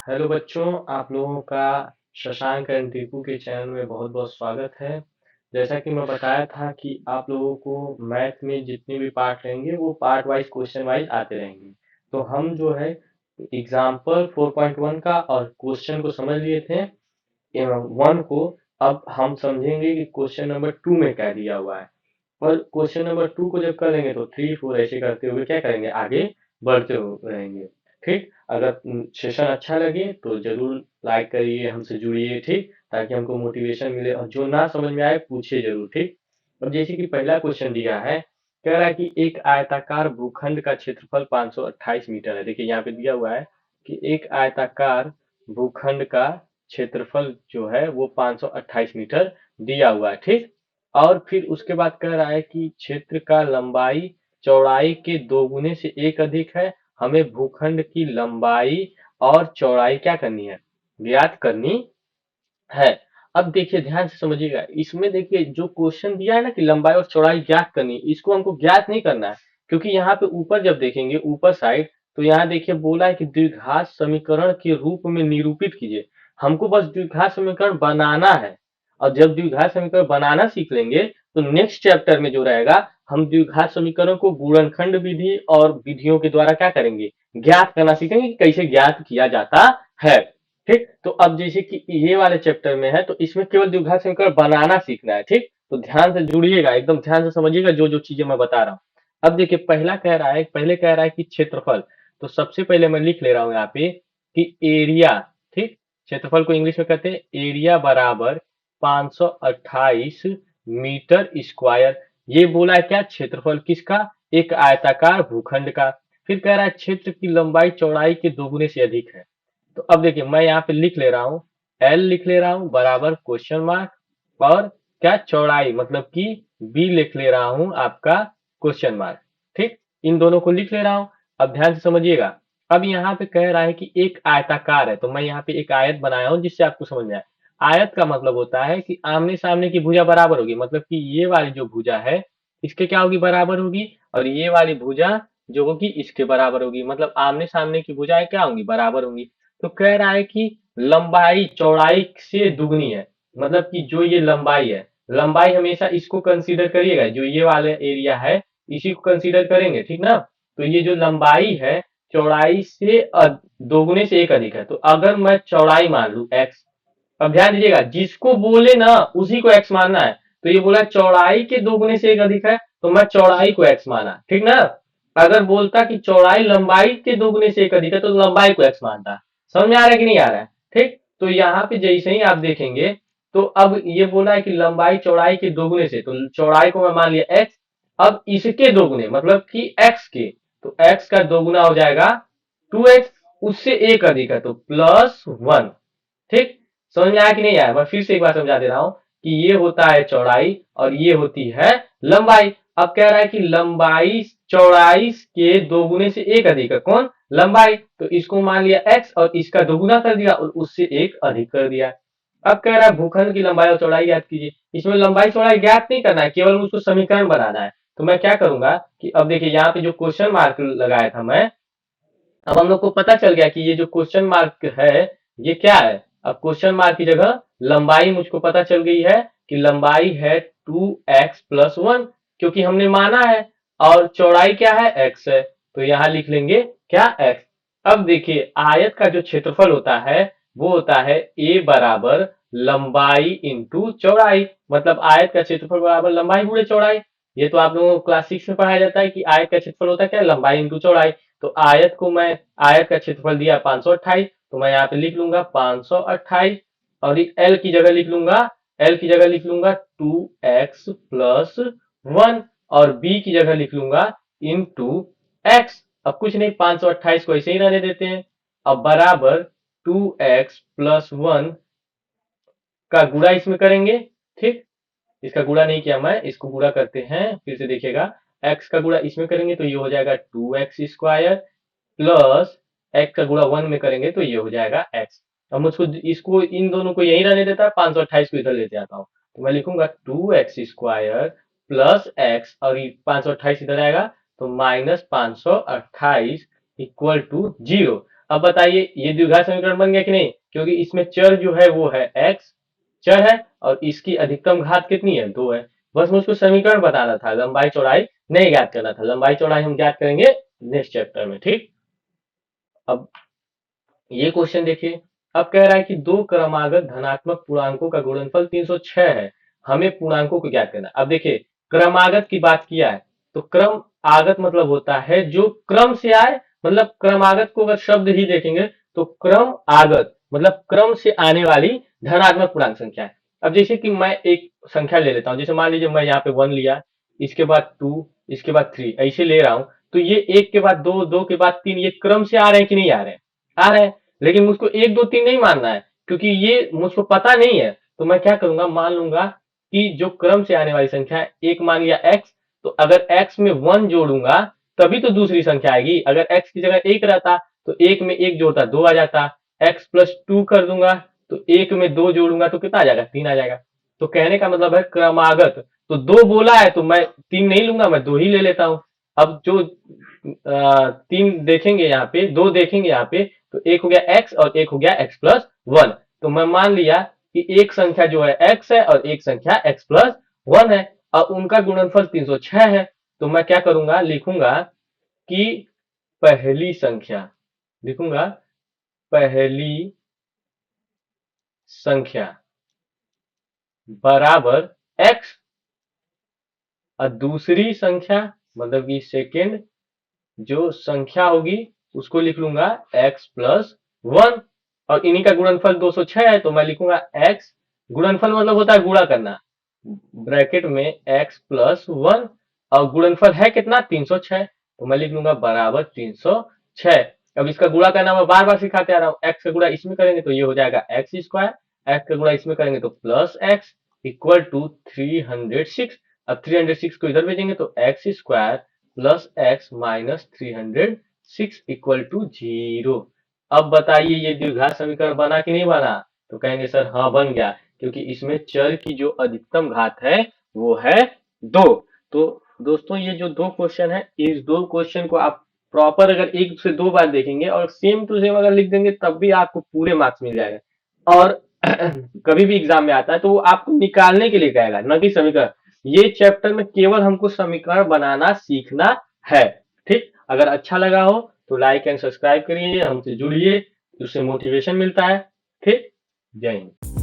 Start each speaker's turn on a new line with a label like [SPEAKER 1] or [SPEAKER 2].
[SPEAKER 1] Hello बच्चों, आप लोगों का शशांक एंड टीपू के चैनल में बहुत बहुत स्वागत है। जैसा कि मैं बताया था कि आप लोगों को मैथ में जितने भी पार्ट रहेंगे वो पार्ट वाइज क्वेश्चन वाइज आते रहेंगे। तो हम जो है एग्जाम्पल 4.1 का और क्वेश्चन को समझ लिए थे 1 को। अब हम समझेंगे कि क्वेश्चन नंबर 2 में क्या दिया हुआ है। और क्वेश्चन नंबर 2 को जब करेंगे तो 3 4 ऐसे करते हुए क्या करेंगे, आगे बढ़ते रहेंगे। ठीक, अगर सेशन अच्छा लगे तो जरूर लाइक करिए, हमसे जुड़िए। ठीक, ताकि हमको मोटिवेशन मिले, और जो ना समझ में आए पूछिए जरूर। ठीक, अब जैसे कि पहला क्वेश्चन दिया है, कह रहा है कि एक आयताकार भूखंड का क्षेत्रफल 528 मीटर है। देखिए यहाँ पे दिया हुआ है कि एक आयताकार भूखंड का क्षेत्रफल जो है वो 528 मीटर दिया हुआ है। ठीक, और फिर उसके बाद कह रहा है कि क्षेत्र का लंबाई चौड़ाई के दोगुने से एक अधिक है। हमें भूखंड की लंबाई और चौड़ाई क्या करनी है, ज्ञात करनी है। अब देखिए ध्यान से समझिएगा, इसमें देखिए जो क्वेश्चन दिया है ना कि लंबाई और चौड़ाई ज्ञात करनी, इसको हमको ज्ञात नहीं करना है। क्योंकि यहाँ पे ऊपर जब देखेंगे ऊपर साइड, तो यहाँ देखिए बोला है कि द्विघात समीकरण के रूप में निरूपित कीजिए। हमको बस द्विघात समीकरण बनाना है। और जब द्विघात समीकरण बनाना सीख लेंगे तो नेक्स्ट चैप्टर में जो रहेगा, हम द्विघात समीकरण को गुणनखंड विधि और विधियों के द्वारा क्या करेंगे, ज्ञात करना सीखेंगे कि कैसे ज्ञात किया जाता है। ठीक, तो अब जैसे कि ये वाले चैप्टर में है तो इसमें केवल द्विघात समीकरण बनाना सीखना है। ठीक, तो ध्यान से जुड़िएगा, एकदम ध्यान से समझिएगा जो जो चीजें मैं बता रहा हूँ। अब देखिए पहला कह रहा है, पहले कह रहा है कि क्षेत्रफल। तो सबसे पहले मैं लिख ले रहा हूँ यहाँ पे कि एरिया। ठीक, क्षेत्रफल को इंग्लिश में कहते हैं एरिया बराबर 528 मीटर स्क्वायर। ये बोला है क्या, क्षेत्रफल किसका, एक आयताकार भूखंड का। फिर कह रहा है क्षेत्र की लंबाई चौड़ाई के दोगुने से अधिक है। तो अब देखिए मैं यहाँ पे लिख ले रहा हूँ, एल लिख ले रहा हूँ बराबर क्वेश्चन मार्क, और क्या चौड़ाई मतलब कि बी लिख ले रहा हूँ आपका क्वेश्चन मार्क। ठीक, इन दोनों को लिख ले रहा हूँ। अब ध्यान से समझिएगा, अब यहाँ पे कह रहा है कि एक आयताकार है, तो मैं यहाँ पे एक आयत बनाया हूँ जिससे आपको समझ में आए। आयत का मतलब होता है कि आमने सामने की भुजा बराबर होगी, मतलब कि ये वाली जो भुजा है इसके क्या होगी, बराबर होगी। और ये वाली भुजा जो होगी इसके बराबर होगी, मतलब आमने सामने की भुजाएं क्या होंगी, बराबर होंगी। तो कह रहा है कि लंबाई चौड़ाई से दुगनी है, मतलब कि जो ये लंबाई है, लंबाई हमेशा इसको कंसीडर करिएगा, जो ये वाला एरिया है इसी को कंसीडर करेंगे। ठीक ना, तो ये जो लंबाई है चौड़ाई से दोगुने से एक अधिक है। तो अगर मैं चौड़ाई मान लू एक्स, अब ध्यान दीजिएगा जिसको बोले ना उसी को एक्स मानना है। तो ये बोला चौड़ाई के दोगुने से एक अधिक है, तो मैं चौड़ाई को एक्स माना। ठीक ना, अगर बोलता कि चौड़ाई लंबाई के दोगुने से एक अधिक है तो लंबाई को एक्स मानता। समझ में आ रहा है कि नहीं आ रहा है। ठीक, तो यहाँ पे जैसे ही आप देखेंगे, तो अब ये बोला है कि लंबाई चौड़ाई के दोगुने से, तो चौड़ाई को मैं मान लिया एक्स। अब इसके दोगुने मतलब कि एक्स के, तो एक्स का दोगुना हो जाएगा 2x, उससे एक अधिक है तो +1। ठीक, समझ में आया कि नहीं आया, मैं फिर से एक बार समझा दे रहा हूं कि ये होता है चौड़ाई और ये होती है लंबाई। अब कह रहा है कि लंबाई चौड़ाई के दोगुने से एक अधिक है, कौन, लंबाई। तो इसको मान लिया x और इसका दोगुना कर दिया और उससे एक अधिक कर दिया। अब कह रहा है भूखंड की लंबाई और चौड़ाई ज्ञात कीजिए। इसमें लंबाई चौड़ाई ज्ञात नहीं करना है, केवल उसको समीकरण बनाना है। तो मैं क्या करूंगा कि अब देखिए यहाँ पे जो क्वेश्चन मार्क लगाया था मैं, अब हम लोग को पता चल गया कि ये जो क्वेश्चन मार्क है ये क्या है। अब क्वेश्चन मार्क की जगह लंबाई मुझको पता चल गई है कि लंबाई है 2x+1, क्योंकि हमने माना है। और चौड़ाई क्या है, x है, तो यहां लिख लेंगे क्या, x। अब देखिए आयत का जो क्षेत्रफल होता है वो होता है a बराबर लंबाई इंटू चौड़ाई, मतलब आयत का क्षेत्रफल बराबर लंबाई गुणे चौड़ाई। ये तो आप लोगों को क्लास 6 में पढ़ाया जाता है कि आयत का क्षेत्रफल होता है क्या, लंबाई इंटू चौड़ाई। तो आयत को मैं, आयत का क्षेत्रफल दिया 528, तो मैं यहाँ पे लिख लूंगा 528। और एल की जगह लिख लूंगा, एल की जगह लिख लूंगा 2x+1, और बी की जगह लिख लूंगा इंटू एक्स। अब कुछ नहीं, 528 को ऐसे ही रहने देते हैं। अब बराबर 2x+1 का गुणा इसमें करेंगे। ठीक, इसका गुणा नहीं किया मैं, इसको गुणा करते हैं, फिर से देखिएगा। x का गुणा इसमें करेंगे तो ये हो जाएगा 2x² प्लस x का गुणा 1 में करेंगे तो ये हो जाएगा x। अब मुझको इसको इन दोनों को यही रहने देता है, 528 को इधर लेते आता हूँ, तो मैं लिखूंगा 2x² प्लस x, और 528 इधर आएगा तो -528 इक्वल टू 0। अब बताइए ये द्विघात समीकरण बन गया कि नहीं, क्योंकि इसमें चर जो है वो है x चर है और इसकी अधिकतम घात कितनी है 2 है। बस मुझको समीकरण बताना था, लंबाई चौड़ाई नहीं ज्ञात करना था। लंबाई चौड़ाई हम ज्ञात करेंगे नेक्स्ट चैप्टर में। ठीक, अब ये क्वेश्चन देखिए। अब कह रहा है कि दो क्रमागत धनात्मक पूर्णांकों का गुणनफल 306 है, हमें पूर्णांकों को ज्ञात करना। अब देखिए क्रमागत की बात किया है तो क्रम आगत मतलब होता है जो क्रम से आए, मतलब क्रमागत को अगर शब्द ही देखेंगे तो क्रम आगत मतलब क्रम से आने वाली धनात्मक पूर्णांक संख्या है। अब जैसे कि मैं एक संख्या ले लेता हूं, जैसे मान लीजिए मैं यहाँ पे 1 लिया, इसके बाद 2, इसके बाद 3 ऐसे ले रहा हूं, तो ये एक के बाद 2, 2 के बाद 3 ये क्रम से आ रहे हैं कि नहीं आ रहे हैं? आ रहे हैं। लेकिन मुझको 1 2 3 नहीं मानना है, क्योंकि ये मुझको पता नहीं है। तो मैं क्या करूंगा, मान लूंगा कि जो क्रम से आने वाली संख्या है, एक मान लिया x, तो अगर x में 1 जोड़ूंगा तभी तो दूसरी संख्या आएगी। अगर x की जगह 1 रहता तो 1 में 1 जोड़ता 2 आ जाता। x प्लस 2 कर दूंगा तो 1 में 2 जोड़ूंगा तो कितना आ जाएगा, 3 आ जाएगा। तो कहने का मतलब है क्रमागत, तो 2 बोला है तो मैं 3 नहीं लूंगा, मैं 2 ही ले लेता हूं। अब जो 3 देखेंगे यहाँ पे, 2 देखेंगे यहाँ पे, तो एक हो गया x और एक हो गया x प्लस 1। तो मैं मान लिया कि एक संख्या जो है x है और एक संख्या x प्लस 1 है और उनका गुणनफल 306 है। तो मैं क्या करूंगा, लिखूंगा कि पहली संख्या, लिखूंगा पहली संख्या बराबर x और दूसरी संख्या मतलब कि सेकेंड जो संख्या होगी उसको लिख लूंगा x प्लस 1 और इन्हीं का गुणनफल 206 है। तो मैं लिखूंगा x, गुणनफल मतलब होता है गुणा करना, ब्रैकेट में x प्लस 1 और गुणनफल है कितना 306, तो मैं लिख लूंगा बराबर 306। अब इसका गुणा करना मैं बार बार सिखाते आ रहा हूँ, x का गुणा इसमें करेंगे तो ये हो जाएगा एक्स स्क्वायर, x का गुणा इसमें करेंगे तो प्लस x इक्वल टू 306। अब 306 को इधर भेजेंगे तो X square plus X minus 306 equal to 0। अब बताइए ये द्विघात समीकरण बना कि नहीं बना? तो कहेंगे सर हाँ बन गया, क्योंकि इसमें चर की जो अधिकतम घात है वो है 2। तो दोस्तों ये जो दो क्वेश्चन है, इस दो क्वेश्चन को आप प्रॉपर अगर एक से दो बार देखेंगे और सेम टू सेम अगर लिख देंगे तब भी आपको पूरे मार्क्स मिल जाएगा। और कभी भी एग्जाम में आता है तो वो आपको निकालने के लिए कहेगा, न कि समीकरण। ये चैप्टर में केवल हमको समीकरण बनाना सीखना है। ठीक, अगर अच्छा लगा हो तो लाइक एंड सब्सक्राइब करिए, हमसे जुड़िए, उससे मोटिवेशन मिलता है। ठीक, जय हिंद।